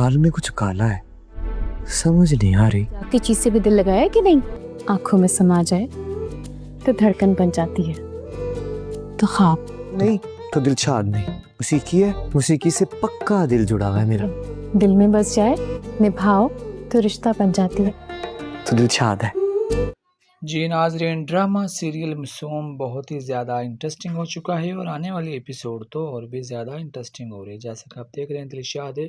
दाल में कुछ काला है, समझ नहीं आ रही। जाती चीज से भी दिल लगाया है कि नहीं? आंखों में समा जाए तो धड़कन बन जाती है, तो ख्वाब नहीं तो दिलशाद नहीं, मूसीकी है, मूसीकी से पक्का दिल जुड़ा हुआ है मेरा। दिल में बस जाए, निभाओ तो रिश्ता बन जाती है। तो दिलशाद है। जी नाजरीन, ड्रामा सीरियल मासूम बहुत ही ज़्यादा इंटरेस्टिंग हो चुका है और आने वाली एपिसोड तो और भी ज़्यादा इंटरेस्टिंग हो रही है। जैसा कि आप देख रहे हैं, दिलशाद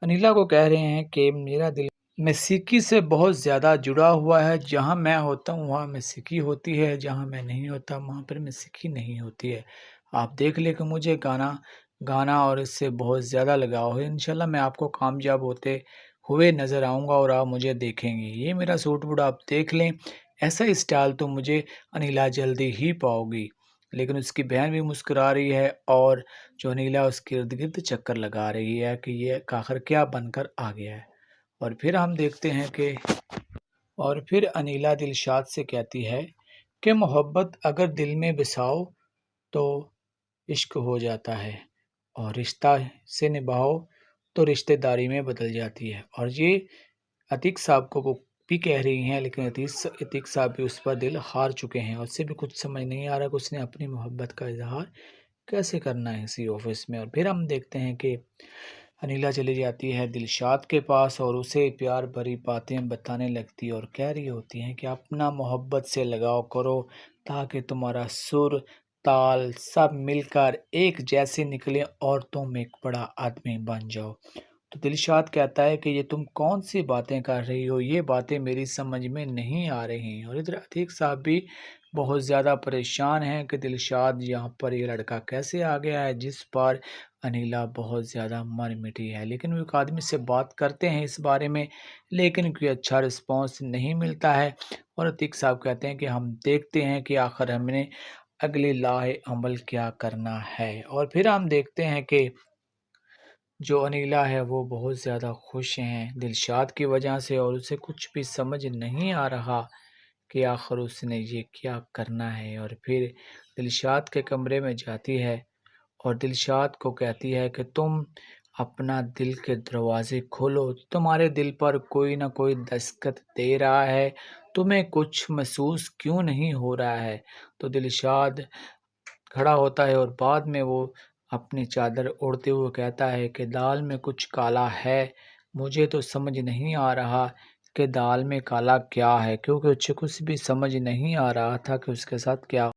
अनिला को कह रहे हैं कि मेरा दिल मौसीकी से बहुत ज़्यादा जुड़ा हुआ है। जहाँ मैं होता हूँ वहाँ मौसीकी होती है, जहाँ मैं नहीं होता वहाँ पर मौसीकी नहीं होती है। आप देख ले कि मुझे गाना और इससे बहुत ज़्यादा लगाव है। इंशाल्लाह मैं आपको कामयाब होते हुए नज़र आऊँगा और आप मुझे देखेंगे। ये मेरा सूट बूट आप देख लें, ऐसा स्टाइल तो मुझे अनिला जल्दी ही पाओगी। लेकिन उसकी बहन भी मुस्कुरा रही है और जो अनिला उसके इर्द गिर्द चक्कर लगा रही है कि ये आखिर क्या बनकर आ गया है। और फिर हम देखते हैं कि और फिर अनिला दिलशाद से कहती है कि मोहब्बत अगर दिल में बसाओ तो इश्क हो जाता है, और रिश्ता से निभाओ तो रिश्तेदारी में बदल जाती है। और ये अतीक साहब को वो भी कह रही हैं, लेकिन अतीक साहब भी उस पर दिल हार चुके हैं। उससे भी कुछ समझ नहीं आ रहा कि उसने अपनी मोहब्बत का इजहार कैसे करना है इसी ऑफिस में। और फिर हम देखते हैं कि अनिला चली जाती है दिलशाद के पास और उसे प्यार भरी बातें बताने लगती है और कह रही होती हैं कि अपना मोहब्बत से लगाव करो ताकि तुम्हारा सुर ताल सब मिलकर एक जैसे निकले और तुम एक बड़ा आदमी बन जाओ। तो दिलशाद कहता है कि ये तुम कौन सी बातें कर रही हो, ये बातें मेरी समझ में नहीं आ रही हैं। और इधर अतीक साहब भी बहुत ज़्यादा परेशान हैं कि दिलशाद यहाँ पर ये लड़का कैसे आ गया है जिस पर अनिला बहुत ज़्यादा मर मिटी है। लेकिन वो एक आदमी से बात करते हैं इस बारे में, लेकिन कोई अच्छा रिस्पॉन्स नहीं मिलता है। और अतीक साहब कहते हैं कि हम देखते हैं कि आखिर हमने अगले लाहे अमल क्या करना है। और फिर हम देखते हैं कि जो अनिला है वो बहुत ज़्यादा खुश हैं दिलशाद की वजह से, और उसे कुछ भी समझ नहीं आ रहा कि आखिर उसने ये क्या करना है। और फिर दिलशाद के कमरे में जाती है और दिलशाद को कहती है कि तुम अपना दिल के दरवाजे खोलो, तुम्हारे दिल पर कोई ना कोई दस्तखत दे रहा है, तुम्हें कुछ महसूस क्यों नहीं हो रहा है। तो दिलशाद खड़ा होता है और बाद में वो अपनी चादर ओढ़ते हुए कहता है कि दाल में कुछ काला है, मुझे तो समझ नहीं आ रहा कि दाल में काला क्या है, क्योंकि उसे कुछ भी समझ नहीं आ रहा था कि उसके साथ क्या